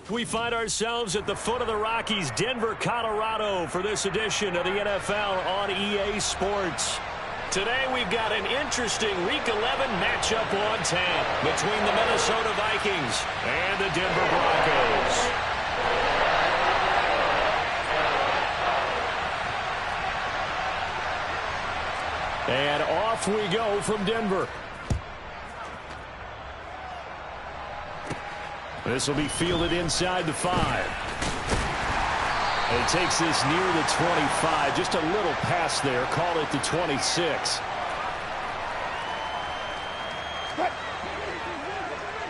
We find ourselves at the foot of the Rockies, Denver, Colorado, for this edition of the NFL on EA Sports. Today we've got an interesting Week 11 matchup on tap between the Minnesota Vikings and the Denver Broncos. And off we go from Denver. This will be fielded inside the 5. And it takes this near the 25. Just a little pass there. Call it the 26.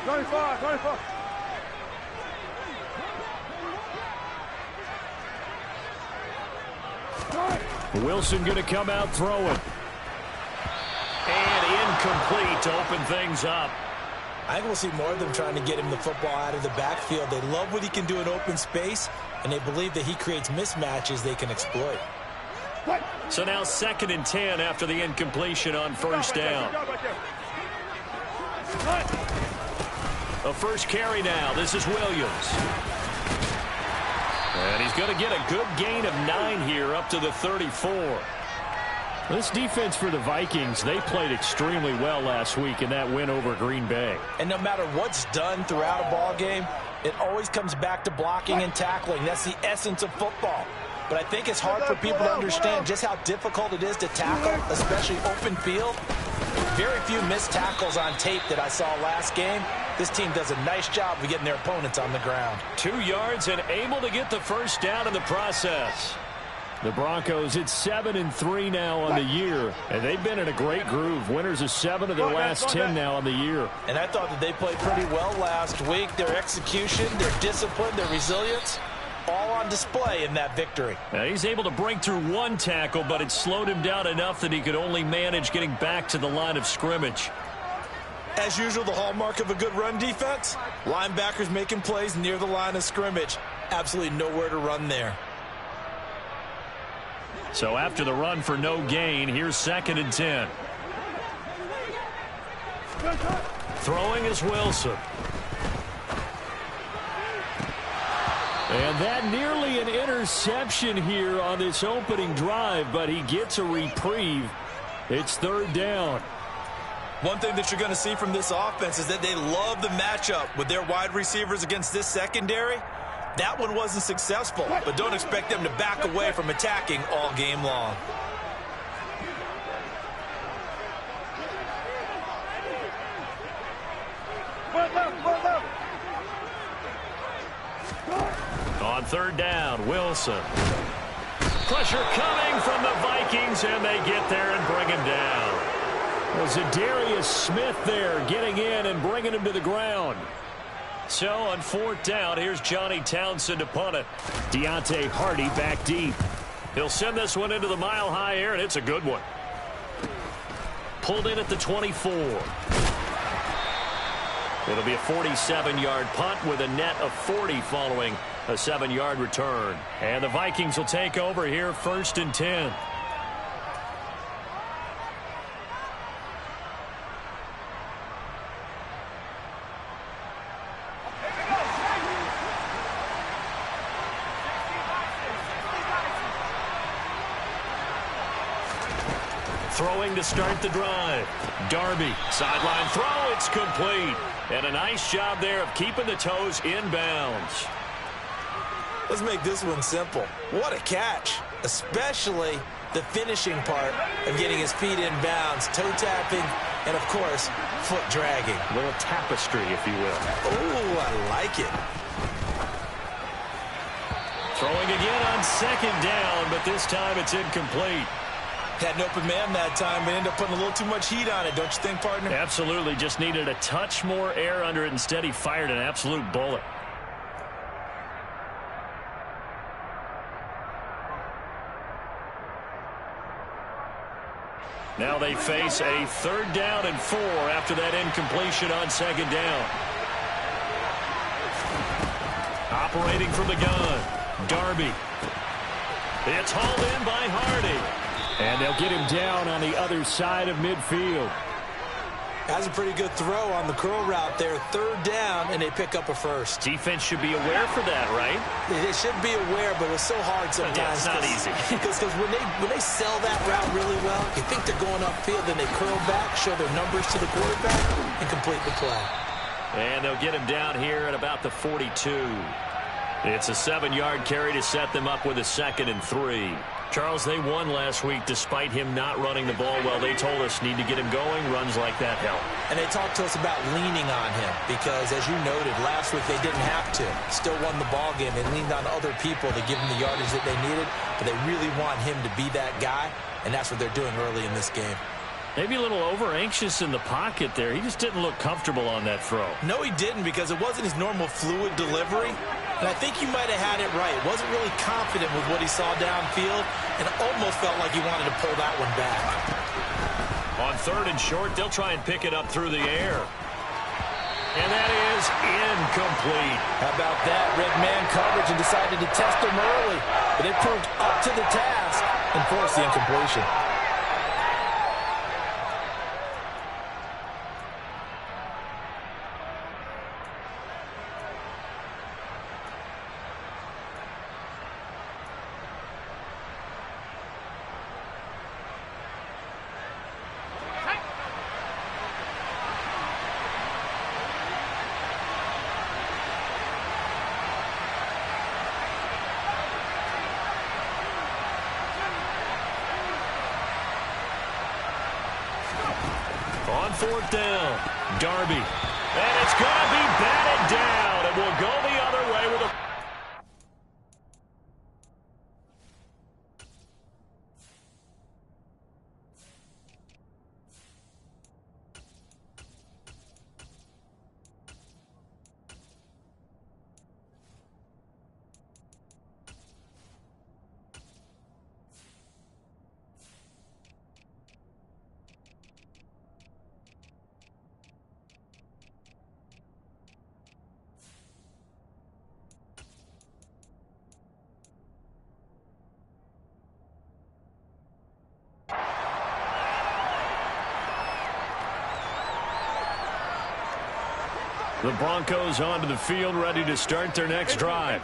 25. Wilson going to come out throwing. And incomplete to open things up. I think we'll see more of them trying to get him the football out of the backfield. They love what he can do in open space, and they believe that he creates mismatches they can exploit. So now 2nd and 10 after the incompletion on first down. A first carry now. This is Williams. And he's going to get a good gain of 9 here up to the 34. This defense for the Vikings, they played extremely well last week in that win over Green Bay. And no matter what's done throughout a ball game, it always comes back to blocking and tackling. That's the essence of football. But I think it's hard for people to understand just how difficult it is to tackle, especially open field. Very few missed tackles on tape that I saw last game. This team does a nice job of getting their opponents on the ground. 2 yards and able to get the first down in the process. The Broncos, it's 7-3 now on the year, and they've been in a great groove. Winners of 7 of their last 10 now on the year. And I thought that they played pretty well last week. Their execution, their discipline, their resilience, all on display in that victory. Now, he's able to break through 1 tackle, but it slowed him down enough that he could only manage getting back to the line of scrimmage. As usual, the hallmark of a good run defense, linebackers making plays near the line of scrimmage. Absolutely nowhere to run there. So after the run for no gain, here's 2nd and 10. Throwing is Wilson. And that nearly an interception here on this opening drive, but he gets a reprieve. It's 3rd down. One thing that you're going to see from this offense is that they love the matchup with their wide receivers against this secondary. That one wasn't successful, but don't expect them to back away from attacking all game long. On 3rd down, Wilson. Pressure coming from the Vikings, and they get there and bring him down. Well, Zadarius Smith there getting in and bringing him to the ground. So on 4th down, here's Johnny Townsend to punt it. Deontay Hardy back deep. He'll send this one into the mile-high air, and it's a good one. Pulled in at the 24. It'll be a 47-yard punt with a net of 40 following a 7-yard return. And the Vikings will take over here 1st and 10. Throwing to start the drive. Darby, sideline throw, it's complete. And a nice job there of keeping the toes inbounds. Let's make this one simple. What a catch, especially the finishing part of getting his feet in bounds, toe tapping, and of course, foot dragging. A little tapestry, if you will. Oh, I like it. Throwing again on 2nd down, but this time it's incomplete. Had an open man that time, but ended up putting a little too much heat on it, don't you think, partner? Absolutely. Just needed a touch more air under it. Instead, he fired an absolute bullet. Now they face a 3rd down and 4 after that incompletion on 2nd down. Operating from the gun, Darby. It's hauled in by Hardy. And they'll get him down on the other side of midfield. That's a pretty good throw on the curl route there. Third down, and they pick up a first. Defense should be aware for that, right? They should be aware, but it's so hard sometimes. Yeah, it's not easy. Because when they sell that route really well, you think they're going upfield, then they curl back, show their numbers to the quarterback, and complete the play. And they'll get him down here at about the 42. It's a 7-yard carry to set them up with a 2nd and 3. Charles, they won last week despite him not running the ball well. They told us need to get him going. Runs like that help. And they talked to us about leaning on him because, as you noted, last week they didn't have to. Still won the ball game. They leaned on other people to give him the yardage that they needed, but they really want him to be that guy, and that's what they're doing early in this game. Maybe a little over-anxious in the pocket there. He just didn't look comfortable on that throw. No, he didn't, because it wasn't his normal fluid delivery. And I think you might have had it right. Wasn't really confident with what he saw downfield and almost felt like he wanted to pull that one back. On 3rd and short, they'll try and pick it up through the air. And that is incomplete. How about that? Red man coverage and decided to test him early. But it proved up to the task and forced the incompletion. On 4th down, Darby. And it's going to be batted down. It will go the other way with a... The Broncos onto the field, ready to start their next drive.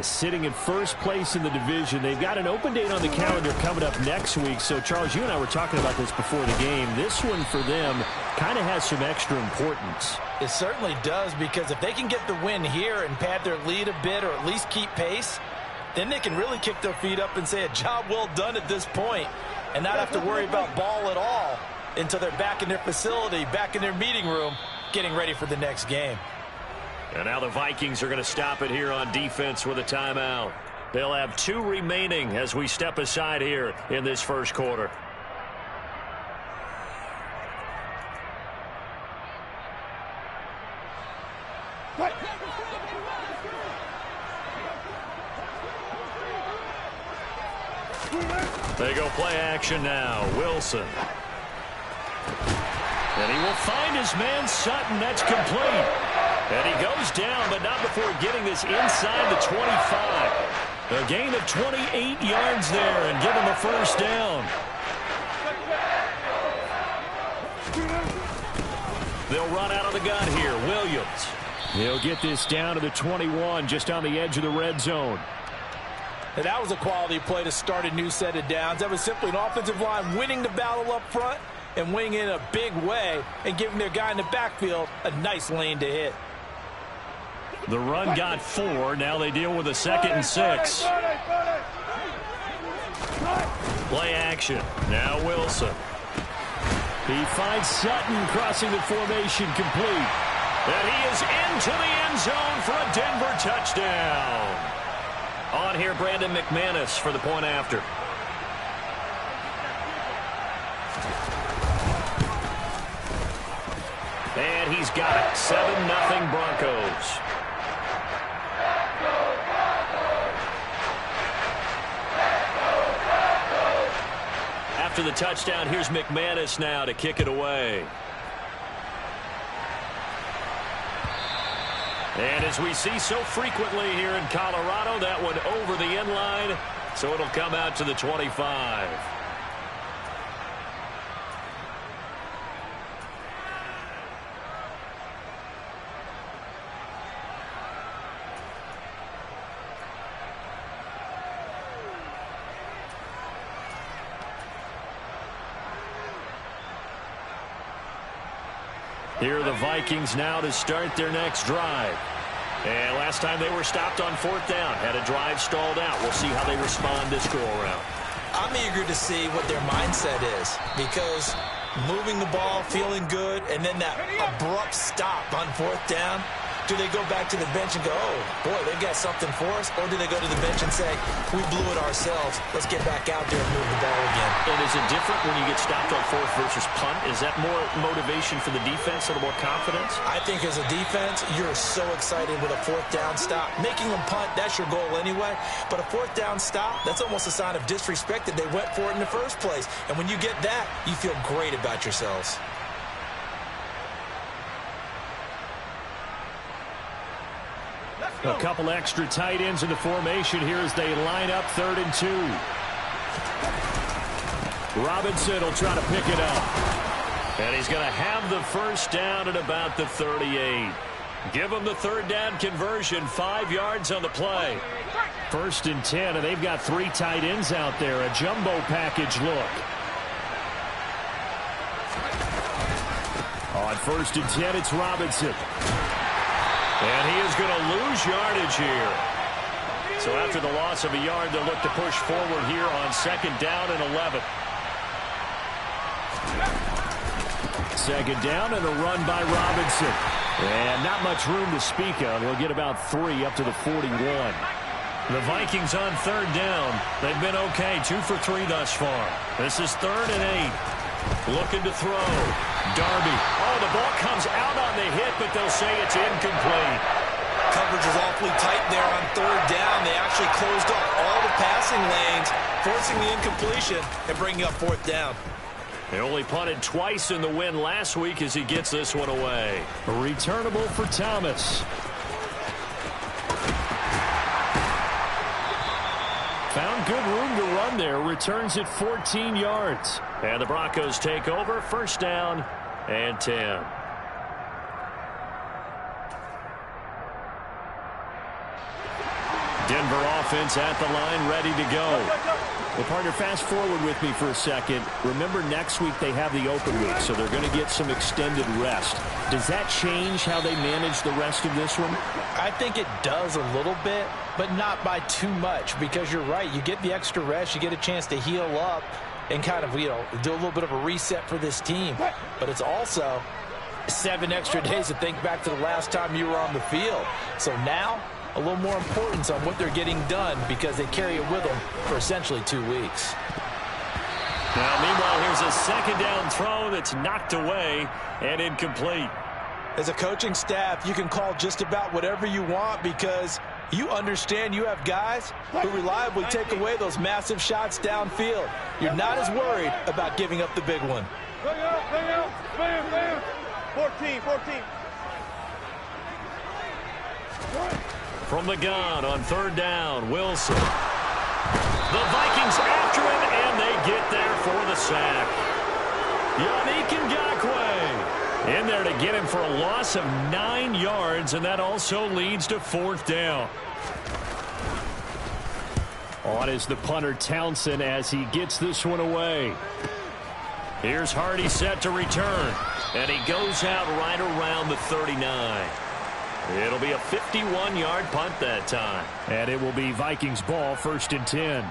Sitting in first place in the division. They've got an open date on the calendar coming up next week. So, Charles, you and I were talking about this before the game. This one for them kind of has some extra importance. It certainly does, because if they can get the win here and pad their lead a bit or at least keep pace, then they can really kick their feet up and say a job well done at this point and not have to worry about ball at all until they're back in their facility, back in their meeting room, getting ready for the next game. And now the Vikings are going to stop it here on defense with a timeout. They'll have 2 remaining as we step aside here in this first quarter. They go play action now. Wilson. And he will find his man Sutton. That's complete. And he goes down, but not before getting this inside the 25. A gain of 28 yards there and give him a first down. They'll run out of the gun here. Williams. He'll get this down to the 21, just on the edge of the red zone. And that was a quality play to start a new set of downs. That was simply an offensive line winning the battle up front and winning in a big way and giving their guy in the backfield a nice lane to hit. The run got 4. Now they deal with a 2nd and 6. Play action. Now Wilson. He finds Sutton crossing the formation complete. And he is into the end zone for a Denver touchdown. On here, Brandon McManus for the point after. And he's got it. 7-0 Broncos. After the touchdown, here's McManus now to kick it away. And as we see so frequently here in Colorado, that one over the end line, so it'll come out to the 25. Here are the Vikings now to start their next drive. And last time they were stopped on 4th down, had a drive stalled out. We'll see how they respond this go-around. I'm eager to see what their mindset is, because moving the ball, feeling good, and then that abrupt stop on 4th down, do they go back to the bench and go, oh, boy, they got something for us? Or do they go to the bench and say, we blew it ourselves. Let's get back out there and move the ball again. And is it different when you get stopped on 4th versus punt? Is that more motivation for the defense, a little more confidence? I think as a defense, you're so excited with a 4th down stop. Making them punt, that's your goal anyway. But a 4th down stop, that's almost a sign of disrespect that they went for it in the first place. And when you get that, you feel great about yourselves. A couple extra tight ends in the formation here as they line up 3rd and 2. Robinson will try to pick it up. And he's going to have the first down at about the 38. Give them the 3rd down conversion, 5 yards on the play. 1st and 10, and they've got 3 tight ends out there. A jumbo package look. On 1st and 10, it's Robinson. And he is going to lose yardage here. So after the loss of a yard, they'll look to push forward here on 2nd down and 11. 2nd down and a run by Robinson. And not much room to speak of. He'll get about 3 up to the 41. The Vikings on 3rd down. They've been okay, 2 for 3 thus far. This is 3rd and 8. Looking to throw. Darby. Oh, the ball comes out on the hit, but they'll say it's incomplete. Coverage is awfully tight there on 3rd down. They actually closed off all the passing lanes, forcing the incompletion and bringing up 4th down. They only punted twice in the win last week as he gets this one away. Returnable for Thomas. Found good room to run there. Returns it 14 yards. And the Broncos take over. 1st down and 10. Denver offense at the line, ready to go. Well, partner, fast forward with me for a second. Remember, next week they have the open week, so they're going to get some extended rest. Does that change how they manage the rest of this one? I think it does a little bit, but not by too much, because you're right. You get the extra rest. You get a chance to heal up and kind of, do a little bit of a reset for this team. But it's also 7 extra days to think back to the last time you were on the field. So now, a little more importance on what they're getting done because they carry it with them for essentially 2 weeks. Now, meanwhile, here's a 2nd down throw that's knocked away and incomplete. As a coaching staff, you can call just about whatever you want because you understand you have guys who reliably take away those massive shots downfield. You're not as worried about giving up the big one. Bang out, bam, bam. 14. From the gun on 3rd down, Wilson. The Vikings after him, and they get there for the sack. Yannick Ngakoue in there to get him for a loss of 9 yards, and that also leads to 4th down. On is the punter Townsend as he gets this one away. Here's Hardy set to return, and he goes out right around the 39. It'll be a 51-yard punt that time. And it will be Vikings ball, 1st and 10.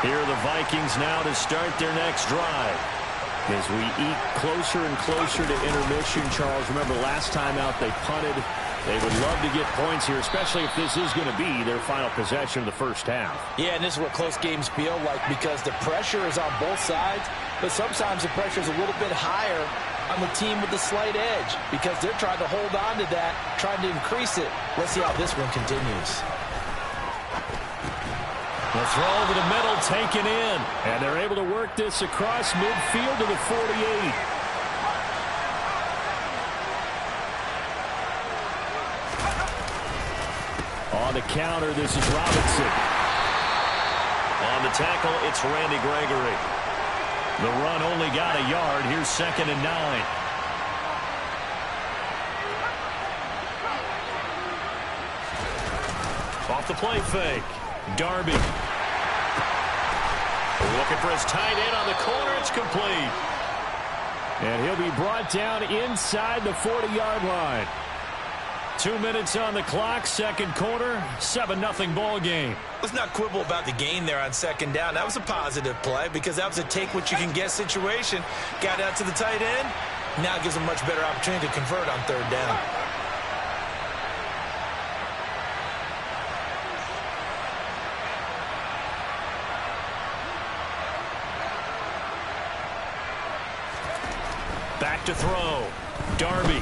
Here are the Vikings now to start their next drive. As we eat closer and closer to intermission, Charles, remember last time out they punted. They would love to get points here, especially if this is going to be their final possession of the first half. Yeah, and this is what close games feel like because the pressure is on both sides, but sometimes the pressure is a little bit higher on the team with the slight edge because they're trying to hold on to that, trying to increase it. Let's see how this one continues. The throw over the middle taken in, and they're able to work this across midfield to the 48. On the counter, this is Robinson. On the tackle, it's Randy Gregory. The run only got a yard. Here's 2nd and 9. Off the play fake. Darby. Looking for his tight end on the corner. It's complete. And he'll be brought down inside the 40-yard line. 2 minutes on the clock, second quarter, 7-0 ball game. Let's not quibble about the gain there on 2nd down. That was a positive play because that was a take-what-you-can-get situation. Got out to the tight end. Now gives a much better opportunity to convert on 3rd down. Back to throw. Darby.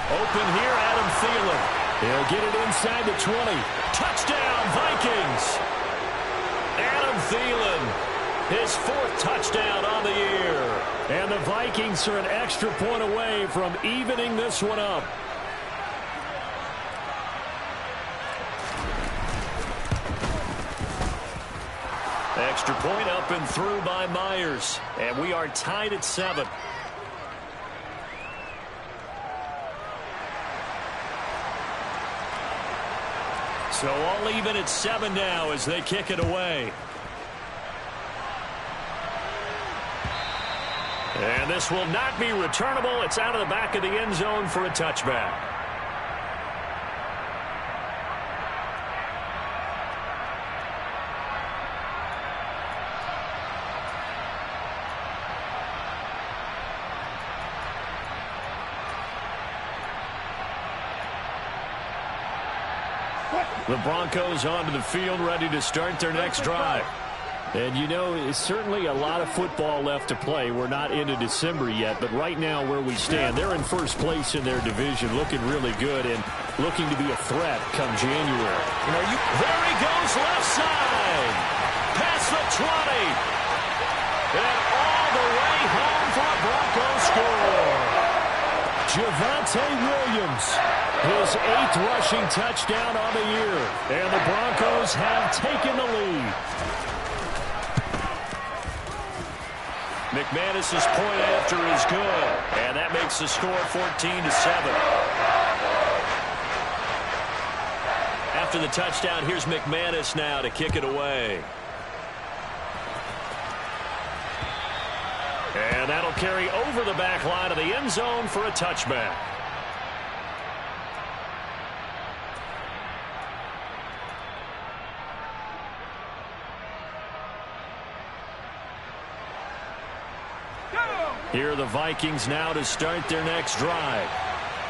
Open here, Adam Thielen. He'll get it inside the 20. Touchdown, Vikings. Adam Thielen, his 4th touchdown on the year. And the Vikings are an extra point away from evening this one up. Extra point up and through by Myers. And we are tied at 7. So all even at 7 now as they kick it away. And this will not be returnable. It's out of the back of the end zone for a touchback. The Broncos onto the field, ready to start their next drive. And, you know, it's certainly a lot of football left to play. We're not into December yet, but right now where we stand, they're in first place in their division, looking really good and looking to be a threat come January. There he goes, left side. Past the 20. And all the way home for a Broncos score. Javonte Williams, his 8th rushing touchdown on the year. And the Broncos have taken the lead. McManus's point after is good. And that makes the score 14-7. After the touchdown, here's McManus now to kick it away. And that'll carry over the back line of the end zone for a touchback. Here are the Vikings now to start their next drive.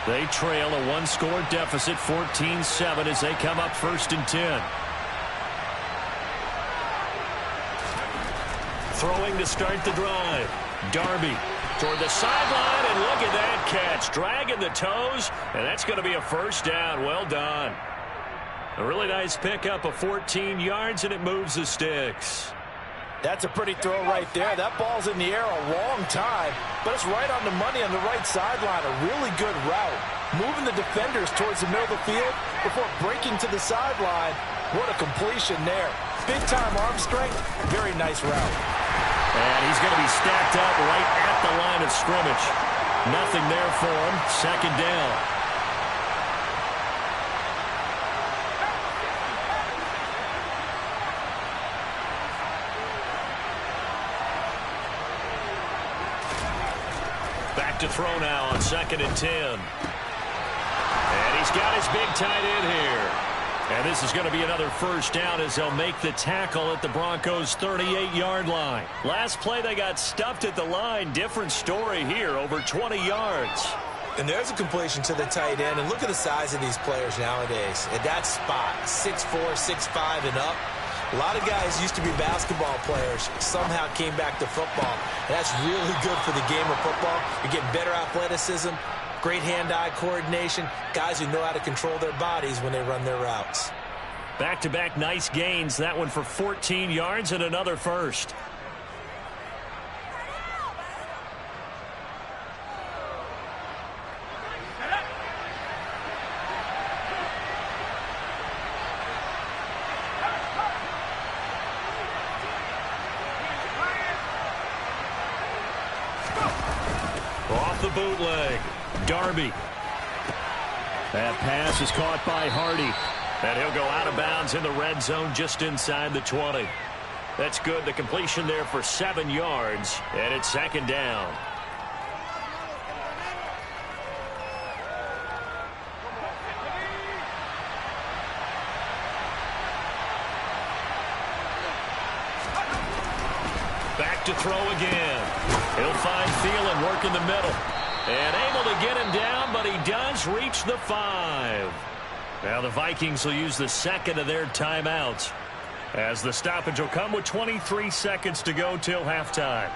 They trail a 1-score deficit, 14-7, as they come up 1st and 10. Throwing to start the drive. Darby toward the sideline, and look at that catch. Dragging the toes, and that's going to be a 1st down. Well done. A really nice pickup of 14 yards, and it moves the sticks. That's a pretty throw right there. That ball's in the air a long time, but it's right on the money on the right sideline. A really good route. Moving the defenders towards the middle of the field before breaking to the sideline. What a completion there. Big-time arm strength. Very nice route. And he's going to be stacked up right at the line of scrimmage. Nothing there for him. 2nd down. Back to throw now on 2nd and 10. And he's got his big tight end here. And this is going to be another 1st down as they'll make the tackle at the Broncos' 38-yard line. Last play they got stuffed at the line. Different story here, over 20 yards. And there's a completion to the tight end. And look at the size of these players nowadays. At that spot, 6'4", 6'5", and up. A lot of guys used to be basketball players, somehow came back to football. And that's really good for the game of football. You're getting better athleticism, great hand-eye coordination, guys who know how to control their bodies when they run their routes. Back-to-back nice gains, that one for 14 yards and another 1st. bootleg. Darby. That pass is caught by Hardy. And he'll go out of bounds in the red zone just inside the 20. That's good. The completion there for 7 yards. And it's 2nd down. Back to throw again. He'll find Thielen working the middle. And able to get him down, but he does reach the 5. Now the Vikings will use the 2nd of their timeouts, as the stoppage will come with 23 seconds to go till halftime.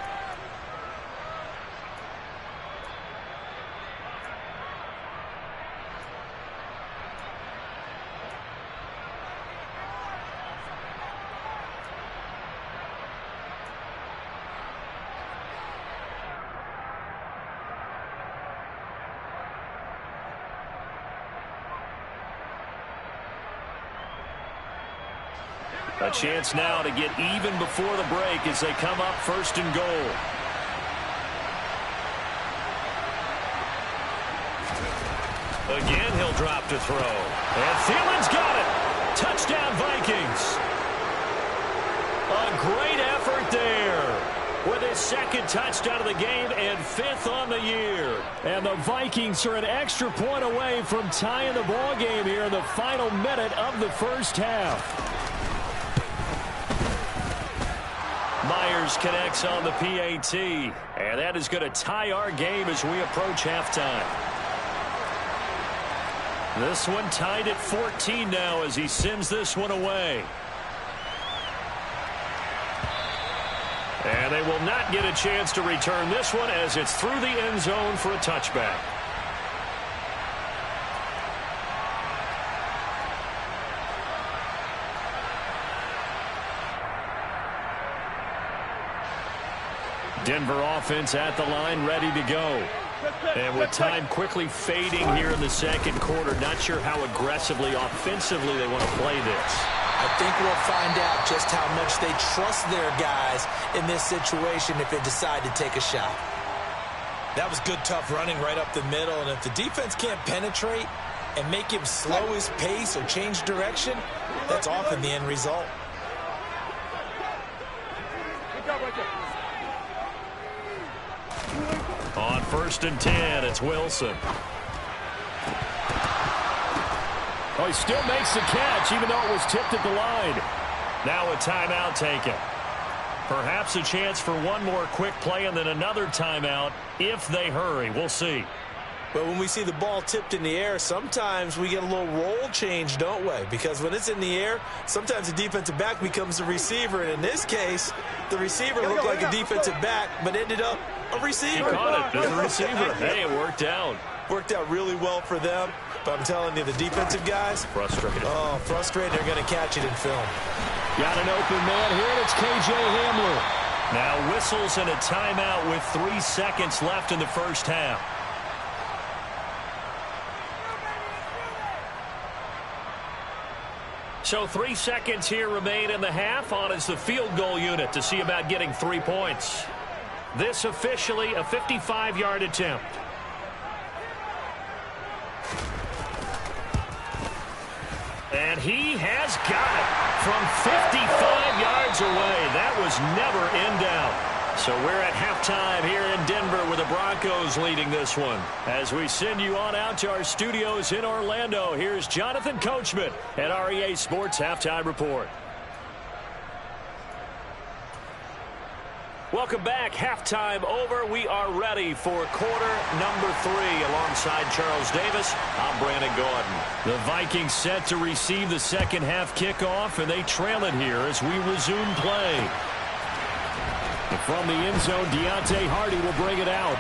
A chance now to get even before the break as they come up 1st and goal. Again, he'll drop to throw. And Thielen's got it. Touchdown, Vikings. A great effort there with his 2nd touchdown of the game and 5th on the year. And the Vikings are an extra point away from tying the ball game here in the final minute of the first half. Myers connects on the PAT, and that is going to tie our game as we approach halftime. This one tied at 14 now as he sends this one away. And they will not get a chance to return this one as it's through the end zone for a touchback. Denver offense at the line, ready to go. And with time quickly fading here in the 2nd quarter, not sure how aggressively, offensively they want to play this. I think we'll find out just how much they trust their guys in this situation if they decide to take a shot. That was good, tough running right up the middle, and if the defense can't penetrate and make him slow his pace or change direction, that's often the end result. On 1st and 10, it's Wilson. Oh, he still makes the catch, even though it was tipped at the line. Now a timeout taken. Perhaps a chance for one more quick play and then another timeout if they hurry. We'll see. But when we see the ball tipped in the air, sometimes we get a little roll change, don't we? Because when it's in the air, sometimes the defensive back becomes the receiver. And in this case, the receiver looked like a defensive back, but ended up a receiver. He caught it as a receiver. Hey, it worked out. Worked out really well for them. But I'm telling you, the defensive guys, frustrated. Oh, frustrated. They're going to catch it in film. Got an open man here, and it's K.J. Hamler. Now whistles and a timeout with 3 seconds left in the first half. So 3 seconds here remain in the half. On is the field goal unit to see about getting 3 points. This officially a 55-yard attempt. And he has got it from 55 yards away. That was never in doubt. So we're at halftime here in Denver with the Broncos leading this one. As we send you on out to our studios in Orlando, here's Jonathan Coachman at REA Sports Halftime Report. Welcome back. Halftime over. We are ready for quarter number 3 alongside Charles Davis. I'm Brandon Gordon. The Vikings set to receive the second half kickoff, and they trail it here as we resume play. And from the end zone, Deontay Hardy will bring it out.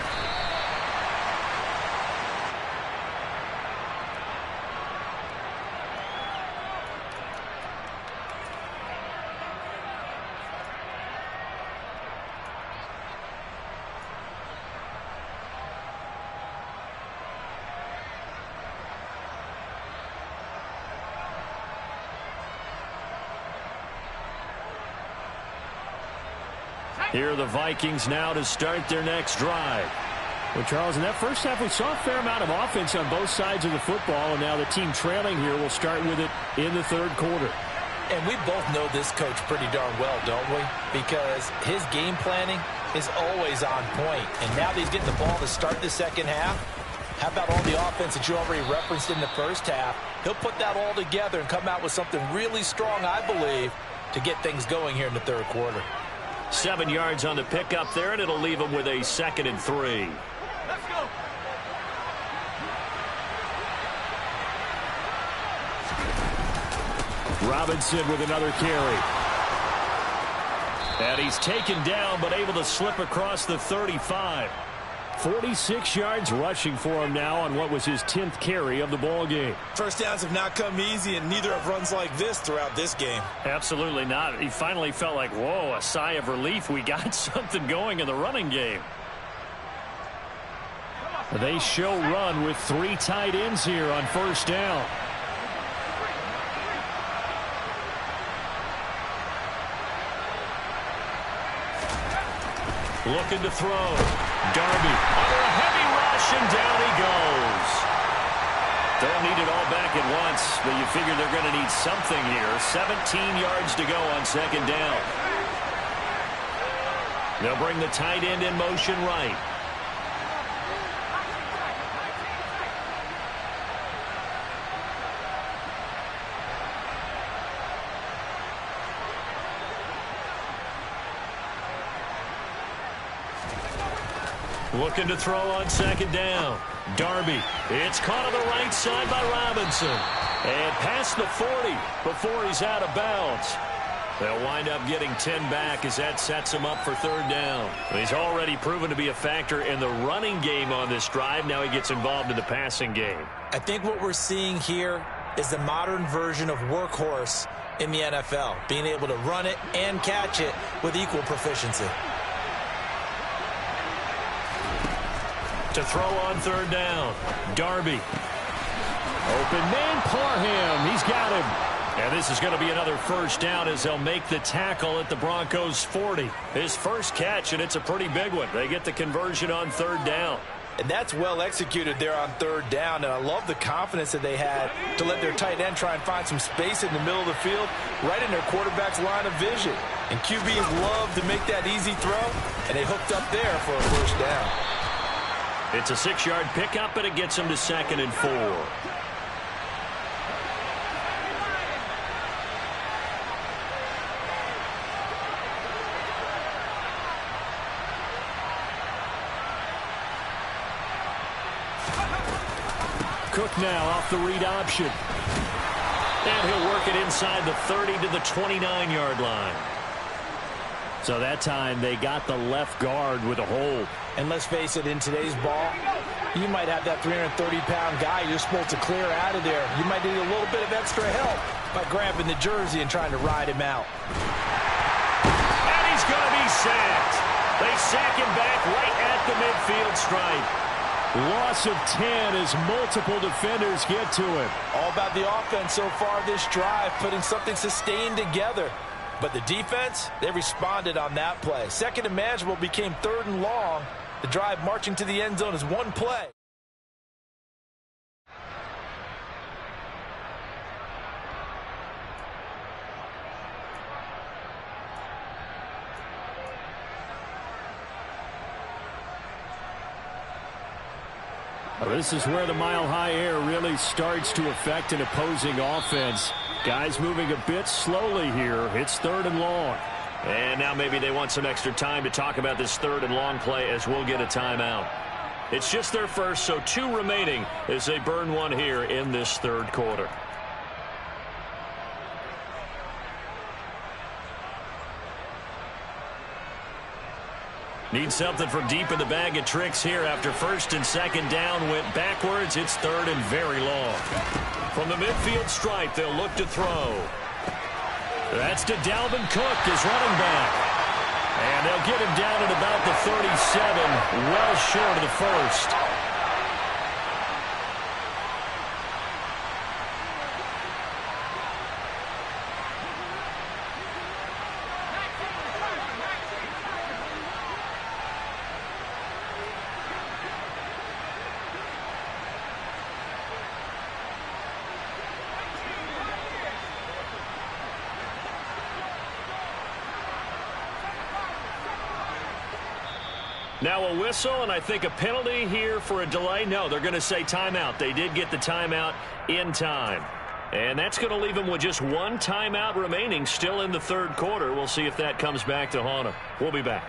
Here are the Vikings now to start their next drive. Well, Charles, in that first half, we saw a fair amount of offense on both sides of the football, and now the team trailing here will start with it in the third quarter. And we both know this coach pretty darn well, don't we? Because his game planning is always on point. And now that he's getting the ball to start the second half, how about all the offense that you already referenced in the first half? He'll put that all together and come out with something really strong, I believe, to get things going here in the third quarter. 7 yards on the pickup there, and it'll leave him with a 2nd and 3. Let's go. Robinson with another carry. And he's taken down, but able to slip across the 35. 46 yards rushing for him now on what was his 10th carry of the ball game. First downs have not come easy, and neither have runs like this throughout this game. Absolutely not. He finally felt like, whoa, a sigh of relief. We got something going in the running game. They show run with 3 tight ends here on first down. Looking to throw. Darby under a heavy rush, and down he goes. Don't need it all back at once, but you figure they're going to need something here. 17 yards to go on second down. They'll bring the tight end in motion right. Looking to throw on second down. Darby. It's caught on the right side by Robinson. And past the 40 before he's out of bounds. They'll wind up getting 10 back as that sets him up for third down. He's already proven to be a factor in the running game on this drive. Now he gets involved in the passing game. I think what we're seeing here is the modern version of workhorse in the NFL. Being able to run it and catch it with equal proficiency. To throw on third down. Darby. Open man, Parham. He's got him. And this is going to be another first down as they'll make the tackle at the Broncos' 40. His first catch, and it's a pretty big one. They get the conversion on third down. And that's well executed there on third down. And I love the confidence that they had to let their tight end try and find some space in the middle of the field, right in their quarterback's line of vision. And QBs love to make that easy throw, and they hooked up there for a first down. It's a 6-yard pickup, and it gets him to 2nd and 4. Cook now off the read option. And he'll work it inside the 30 to the 29-yard line. So that time they got the left guard with a hold. And let's face it, in today's ball, you might have that 330-pound guy you're supposed to clear out of there. You might need a little bit of extra help by grabbing the jersey and trying to ride him out. And he's going to be sacked. They sack him back right at the midfield stripe. Loss of 10 as multiple defenders get to him. All about the offense so far this drive, putting something sustained together. But the defense, they responded on that play. Second and manageable became 3rd and long. The drive marching to the end zone is one play. Well, this is where the mile-high air really starts to affect an opposing offense. Guys moving a bit slowly here. It's 3rd and long. And now maybe they want some extra time to talk about this 3rd and long play as we'll get a timeout. It's just their first, so 2 remaining as they burn one here in this third quarter. Need something from deep in the bag of tricks here after 1st and 2nd down went backwards. It's 3rd and very long. From the midfield stripe, they'll look to throw. That's to Dalvin Cook, his running back. And they'll get him down at about the 37, well short of the first. Now a whistle, and I think a penalty here for a delay. No, they're going to say timeout. They did get the timeout in time. And that's going to leave them with just one timeout remaining still in the third quarter. We'll see if that comes back to haunt them. We'll be back.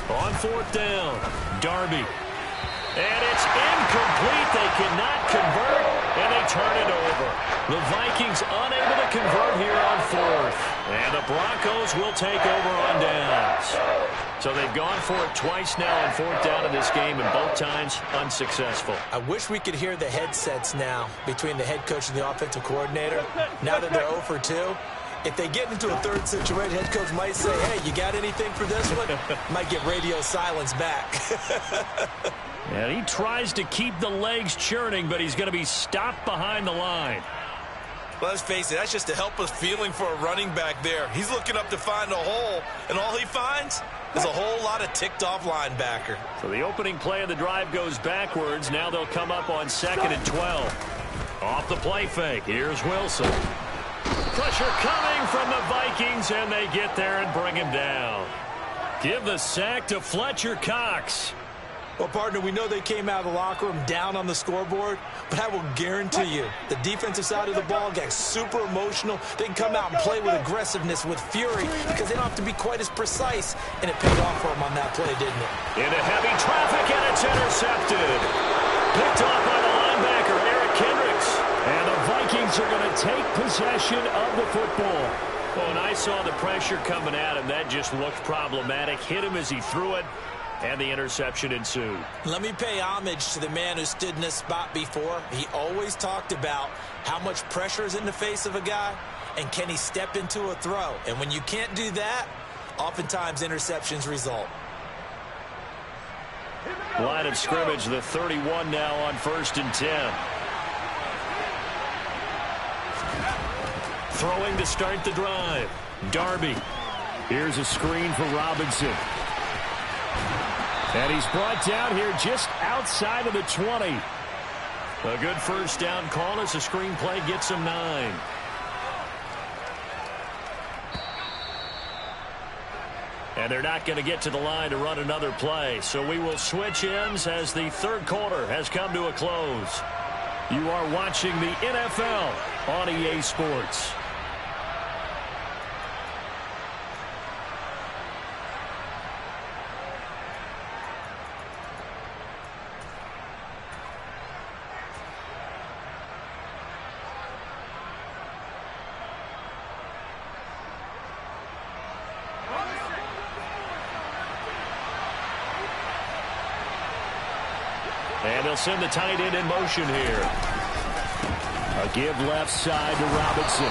On fourth down, Darby. And it's incomplete. They cannot convert, and they turn it over. The Vikings unable to convert here on fourth. And the Broncos will take over on downs. So they've gone for it twice now on fourth down in this game, and both times unsuccessful. I wish we could hear the headsets now between the head coach and the offensive coordinator. Now that they're 0 for 2. If they get into a third situation, head coach might say, hey, you got anything for this one? Might get radio silence back. And he tries to keep the legs churning, but he's going to be stopped behind the line. Well, let's face it, that's just a helpless feeling for a running back there. He's looking up to find a hole, and all he finds is a whole lot of ticked-off linebacker. So the opening play of the drive goes backwards. Now they'll come up on 2nd and 12. Off the play fake, here's Wilson. Pressure coming from the Vikings, and they get there and bring him down. Give the sack to Fletcher Cox. Well, partner, we know they came out of the locker room down on the scoreboard, but I will guarantee you the defensive side of the ball gets super emotional. They can come out and play with aggressiveness, with fury, because they don't have to be quite as precise, and it paid off for them on that play, didn't it? Into heavy traffic, and it's intercepted. Picked off by the linebacker, Eric Kendricks. And the Vikings are going to take possession of the football. Well, and I saw the pressure coming at him. That just looked problematic. Hit him as he threw it, and the interception ensued. Let me pay homage to the man who stood in this spot before. He always talked about how much pressure is in the face of a guy, and can he step into a throw. And when you can't do that, oftentimes interceptions result. Line of scrimmage, the 31 now on 1st and 10. Throwing to start the drive. Darby. Here's a screen for Robinson. And he's brought down here just outside of the 20. A good first down call as the screen play gets him 9. And they're not going to get to the line to run another play. So we will switch ends as the third quarter has come to a close. You are watching the NFL on EA Sports. And they'll send the tight end in motion here. A give left side to Robinson.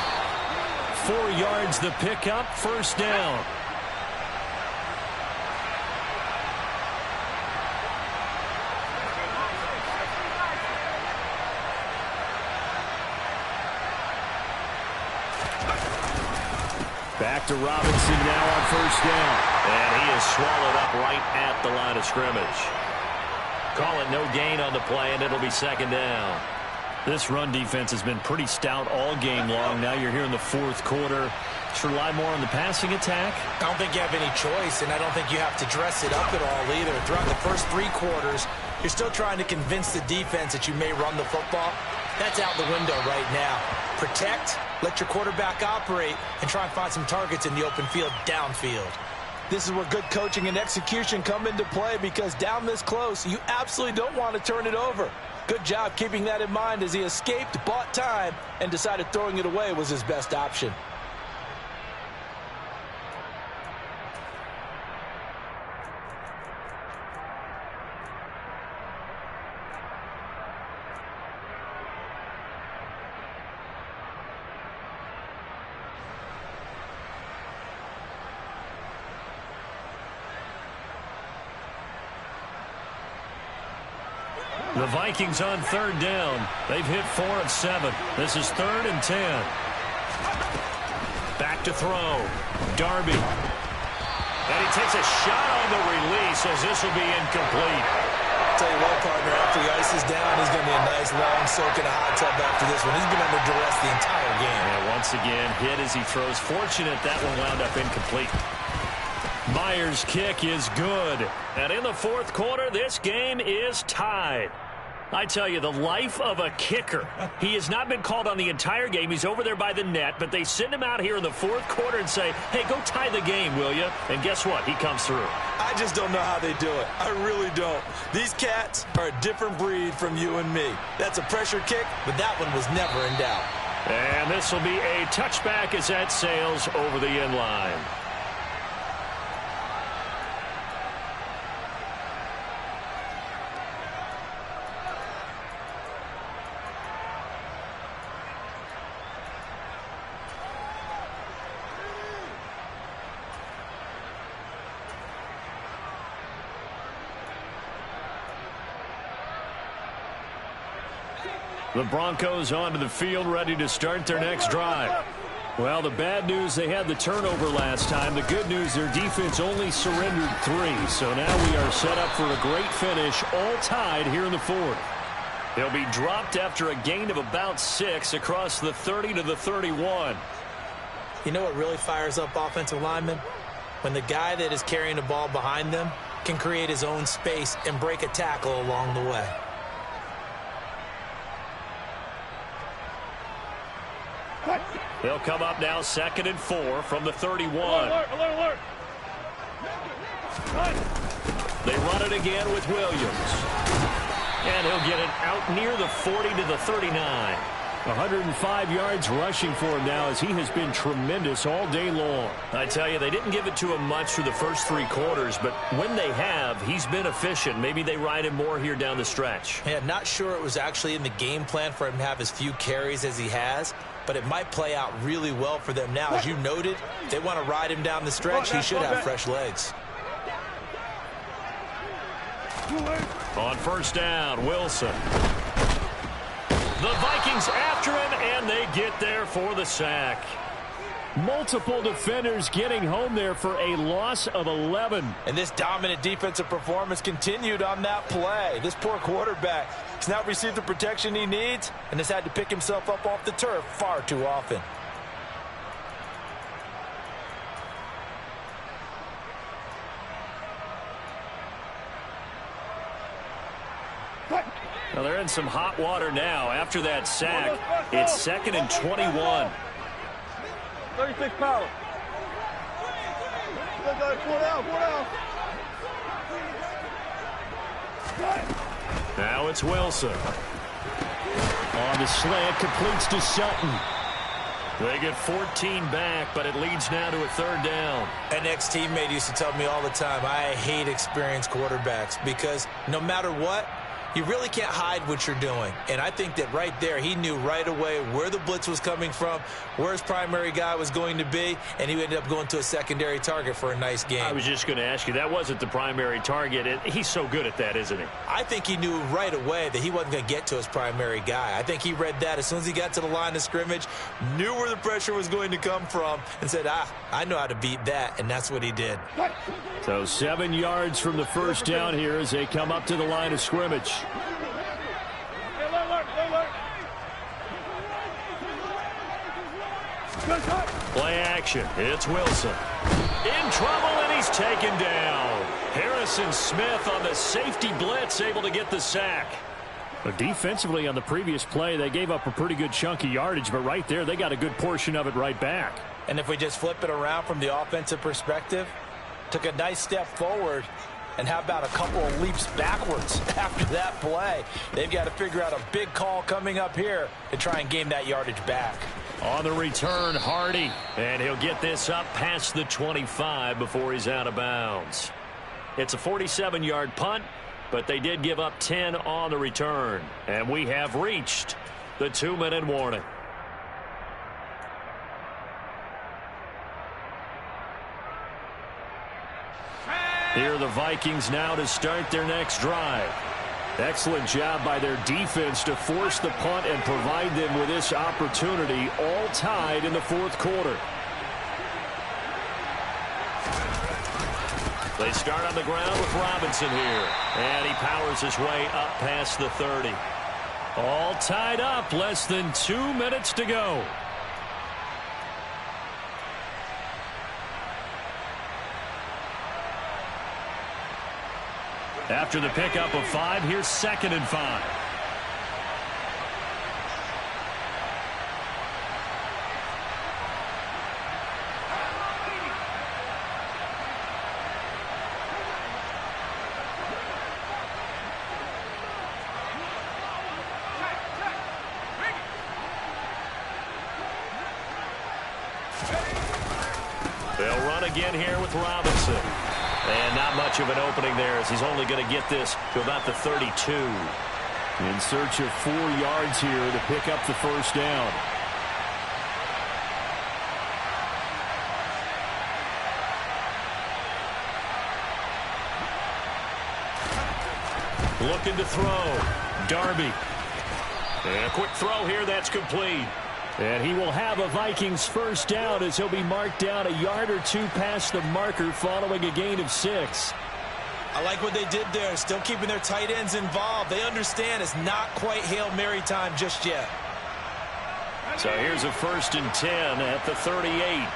4 yards the pickup, first down. Back to Robinson now on first down. And he is swallowed up right at the line of scrimmage. Call it no gain on the play, and it'll be second down. This run defense has been pretty stout all game long. Now you're here in the fourth quarter. Should rely more on the passing attack. I don't think you have any choice, and I don't think you have to dress it up at all either. Throughout the first 3 quarters, you're still trying to convince the defense that you may run the football. That's out the window right now. Protect, let your quarterback operate, and try and find some targets in the open field downfield. This is where good coaching and execution come into play, because down this close, you absolutely don't want to turn it over. Good job keeping that in mind as he escaped, bought time, and decided throwing it away was his best option. The Vikings on third down. They've hit 4 of 7. This is 3rd and 10. Back to throw. Darby. And he takes a shot on the release as this will be incomplete. I'll tell you what, partner, after he ices down, he's going to be a nice long soak in a hot tub after this one. He's been under duress the entire game. And once again, hit as he throws. Fortunate that one wound up incomplete. Myers' kick is good. And in the 4th quarter, this game is tied. I tell you, the life of a kicker. He has not been called on the entire game. He's over there by the net, but they send him out here in the 4th quarter and say, hey, go tie the game, will you? And guess what? He comes through. I just don't know how they do it. I really don't. These cats are a different breed from you and me. That's a pressure kick, but that one was never in doubt. And this will be a touchback as that sails over the end line. The Broncos onto the field, ready to start their next drive. Well, the bad news, they had the turnover last time. The good news, their defense only surrendered 3. So now we are set up for a great finish, all tied here in the 4th. They'll be dropped after a gain of about 6 across the 30 to the 31. You know what really fires up offensive linemen? When the guy that is carrying the ball behind them can create his own space and break a tackle along the way. They'll come up now 2nd and 4 from the 31. Alert. They run it again with Williams. And he'll get it out near the 40 to the 39. 105 yards rushing for him now as he has been tremendous all day long. I tell you, they didn't give it to him much through the first 3 quarters, but when they have, he's been efficient. Maybe they ride him more here down the stretch. Yeah, not sure it was actually in the game plan for him to have as few carries as he has, but it might play out really well for them now. As you noted, if they want to ride him down the stretch, he should have fresh legs. On first down, Wilson. The Vikings after him, and they get there for the sack. Multiple defenders getting home there for a loss of 11. And this dominant defensive performance continued on that play. This poor quarterback has not received the protection he needs and has had to pick himself up off the turf far too often. Well, they're in some hot water now. After that sack, it's 2nd and 21. 36 power. Four down. Now it's Wilson. On the slant, completes to Sutton. They get 14 back, but it leads now to a 3rd down. An ex-teammate used to tell me all the time, I hate experienced quarterbacks because no matter what, you really can't hide what you're doing. And I think that right there, he knew right away where the blitz was coming from, where his primary guy was going to be, and he ended up going to a secondary target for a nice game. I was just going to ask you, that wasn't the primary target. He's so good at that, isn't he? I think he knew right away that he wasn't going to get to his primary guy. I think he read that as soon as he got to the line of scrimmage, knew where the pressure was going to come from, and said, I know how to beat that, and that's what he did. So 7 yards from the first down here as they come up to the line of scrimmage. Play action. It's Wilson. In trouble, and he's taken down. Harrison Smith on the safety blitz, able to get the sack. But defensively on the previous play, they gave up a pretty good chunk of yardage, but right there, they got a good portion of it right back. And if we just flip it around from the offensive perspective, took a nice step forward, and how about a couple of leaps backwards after that play? They've got to figure out a big call coming up here to try and gain that yardage back. On the return, Hardy, and he'll get this up past the 25 before he's out of bounds. It's a 47-yard punt, but they did give up 10 on the return, and we have reached the 2-minute warning. Here are the Vikings now to start their next drive. Excellent job by their defense to force the punt and provide them with this opportunity, all tied in the fourth quarter. They start on the ground with Robinson here. And he powers his way up past the 30. All tied up, less than 2 minutes to go. After the pickup of 5, here's 2nd and 5. They'll run again here with Robinson. And not much of an opening there, as he's only going to get this to about the 32. In search of 4 yards here to pick up the first down. Looking to throw. Darby. And a quick throw here, that's complete. And he will have a Vikings first down as he'll be marked down a yard or 2 past the marker following a gain of 6. I like what they did there, still keeping their tight ends involved. They understand it's not quite Hail Mary time just yet. So here's a 1st and 10 at the 38.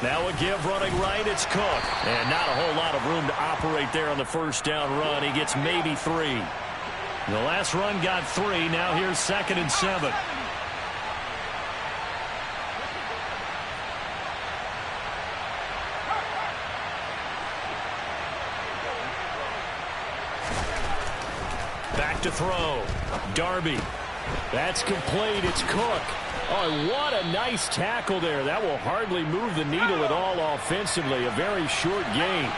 Now a give running right, it's Cook. And not a whole lot of room to operate there on the first down run. He gets maybe 3. The last run got 3. Now here's 2nd and 7. Back to throw. Darby. That's complete. It's Cook. Oh, what a nice tackle there. That will hardly move the needle at all offensively. A very short gain.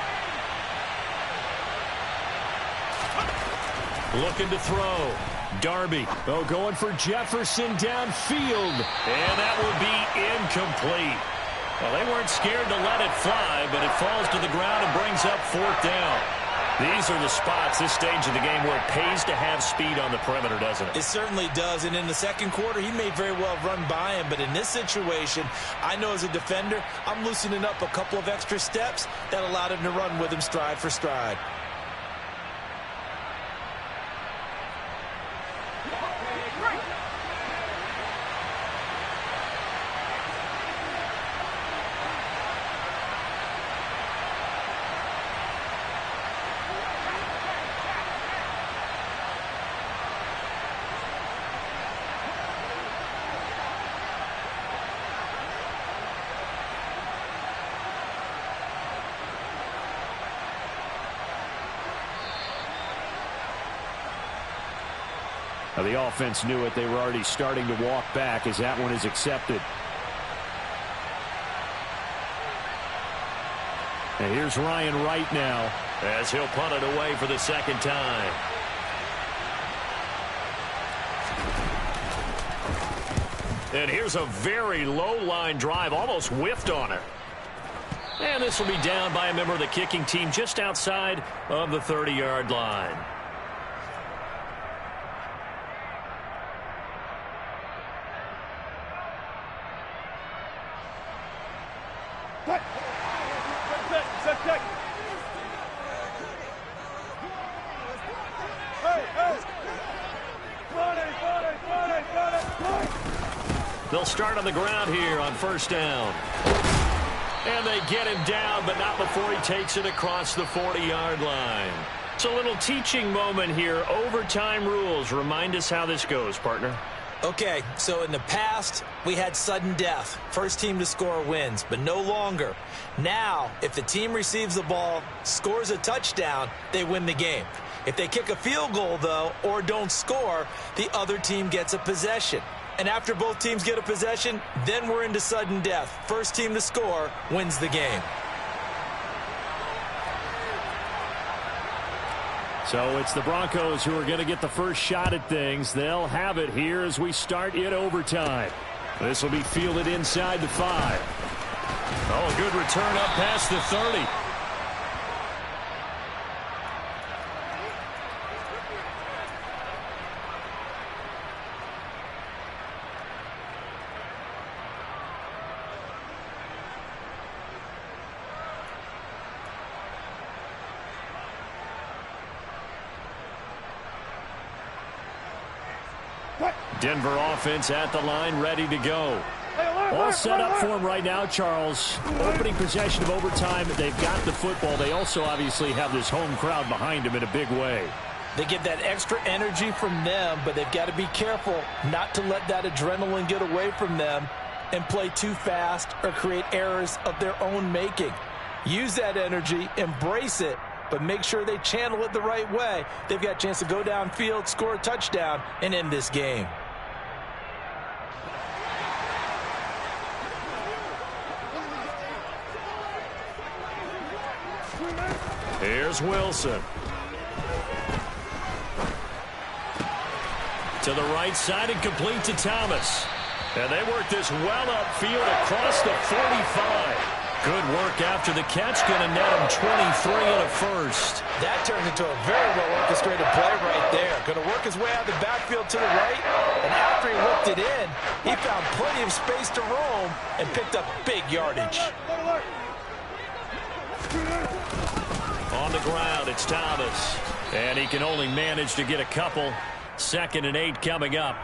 Looking to throw. Darby. Oh, going for Jefferson downfield. And that will be incomplete. Well, they weren't scared to let it fly, but it falls to the ground and brings up 4th down. These are the spots, this stage of the game, where it pays to have speed on the perimeter, doesn't it? It certainly does, and in the second quarter, he may very well run by him, but in this situation, I know as a defender, I'm loosening up a couple of extra steps that allowed him to run with him stride for stride. Now, the offense knew it. They were already starting to walk back as that one is accepted. And here's Ryan Wright now as he'll punt it away for the 2nd time. And here's a very low line drive, almost whiffed on it. And this will be down by a member of the kicking team just outside of the 30-yard line. They'll start on the ground here on 1st down. And they get him down, but not before he takes it across the 40-yard line. It's a little teaching moment here. Overtime rules. Remind us how this goes, partner. Okay, so in the past, we had sudden death. First team to score wins, but no longer. Now, if the team receives the ball, scores a touchdown, they win the game. If they kick a field goal, though, or don't score, the other team gets a possession. And after both teams get a possession, then we're into sudden death. First team to score wins the game. So it's the Broncos who are going to get the first shot at things. They'll have it here as we start in overtime. This will be fielded inside the 5. Oh, good return up past the 30. Denver offense at the line, ready to go. All set up for him right now, Charles. Opening possession of overtime. They've got the football. They also obviously have this home crowd behind them in a big way. They get that extra energy from them, but they've got to be careful not to let that adrenaline get away from them and play too fast or create errors of their own making. Use that energy, embrace it, but make sure they channel it the right way. They've got a chance to go downfield, score a touchdown, and end this game. Here's Wilson. To the right side and complete to Thomas. And they work this well upfield across the 45. Good work after the catch. Going to net him 23 and a first. That turned into a very well-orchestrated play right there. Going to work his way out of the backfield to the right. And after he whipped it in, he found plenty of space to roam and picked up big yardage. On the ground, it's Thomas. And he can only manage to get a couple. 2nd and 8 coming up.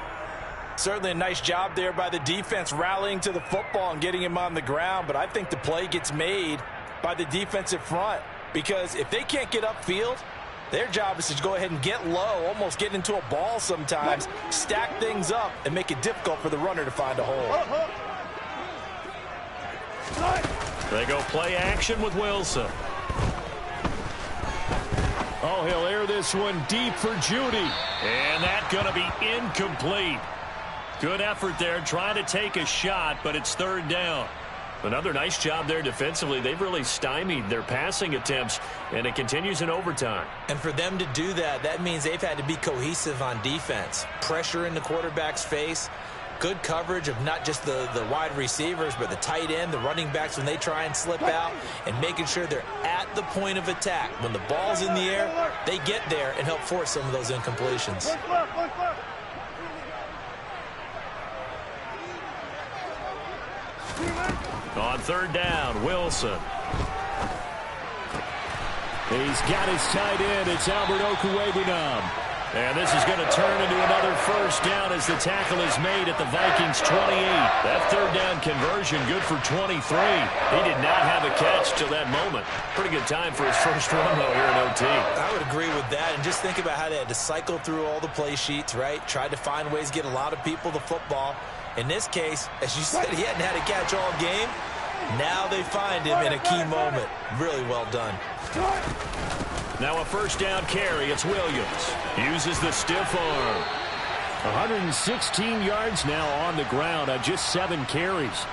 Certainly a nice job there by the defense rallying to the football and getting him on the ground. But I think the play gets made by the defensive front. Because if they can't get upfield, their job is to go ahead and get low, almost get into a ball sometimes, stack things up, and make it difficult for the runner to find a hole. They go play action with Wilson. Oh, he'll air this one deep for Judy. And that's going to be incomplete. Good effort there, trying to take a shot, but it's 3rd down. Another nice job there defensively. They've really stymied their passing attempts, and it continues in overtime. And for them to do that, that means they've had to be cohesive on defense. Pressure in the quarterback's face. Good coverage of not just the wide receivers, but the tight end, the running backs when they try and slip out, and making sure they're at the point of attack. When the ball's in the air, they get there and help force some of those incompletions. On 3rd down, Wilson. He's got his tight end. It's Albert Okwuegbunam. And this is going to turn into another 1st down as the tackle is made at the Vikings 28. That 3rd down conversion good for 23. He did not have a catch till that moment. Pretty good time for his first run, though, here in OT. I would agree with that. And just think about how they had to cycle through all the play sheets, right? Tried to find ways to get a lot of people the football. In this case, as you said, he hadn't had a catch all game. Now they find him in a key moment. Really well done. Now a 1st down carry. It's Williams. Uses the stiff arm. 116 yards now on the ground on just 7 carries.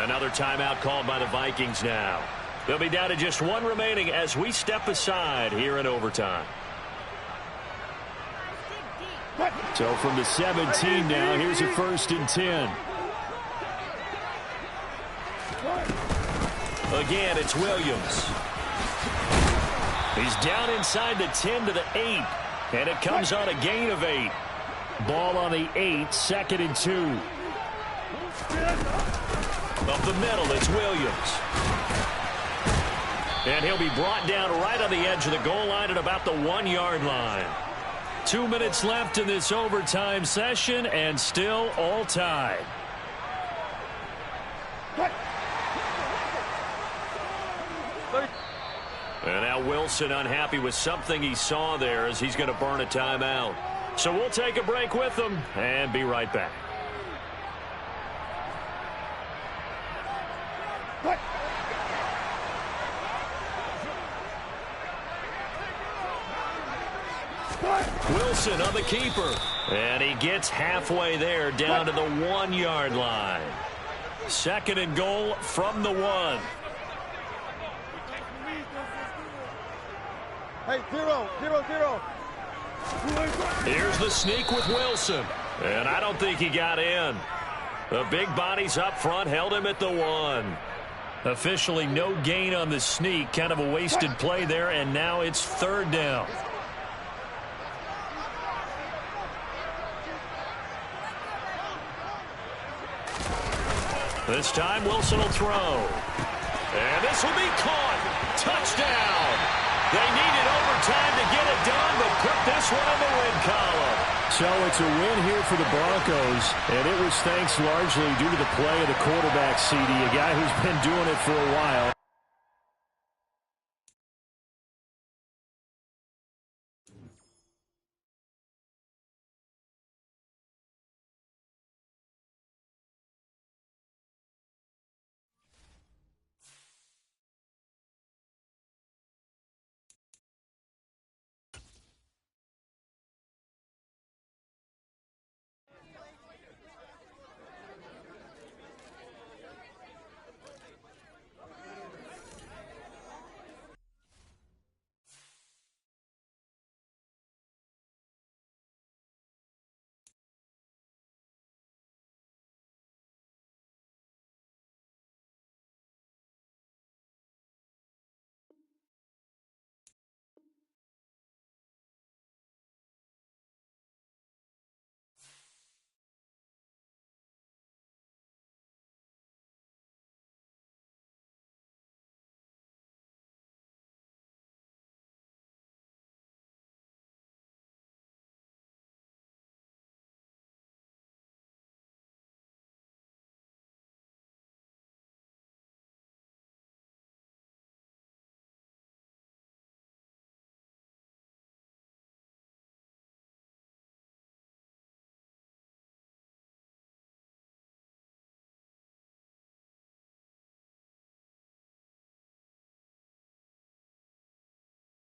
Another timeout called by the Vikings now. They'll be down to just 1 remaining as we step aside here in overtime. So from the 17 now, here's a 1st and 10. Again, it's Williams. He's down inside the 10 to the 8. And it comes on a gain of 8. Ball on the 8, 2nd and 2. Up the middle, it's Williams. And he'll be brought down right on the edge of the goal line at about the 1-yard line. 2 minutes left in this overtime session, and still all tied. And now Wilson unhappy with something he saw there as he's going to burn a timeout. So we'll take a break with them and be right back. Wilson on the keeper. And he gets halfway there down to the 1-yard line. 2nd and goal from the 1. Hey, 0-0-0. Here's the sneak with Wilson. And I don't think he got in. The big bodies up front held him at the 1. Officially no gain on the sneak. Kind of a wasted play there, and now it's 3rd down. This time Wilson will throw. And this will be caught. Touchdown. They needed overtime to get it done, but put this one in the win column. So it's a win here for the Broncos, and it was thanks largely due to the play of the quarterback, CD, a guy who's been doing it for a while.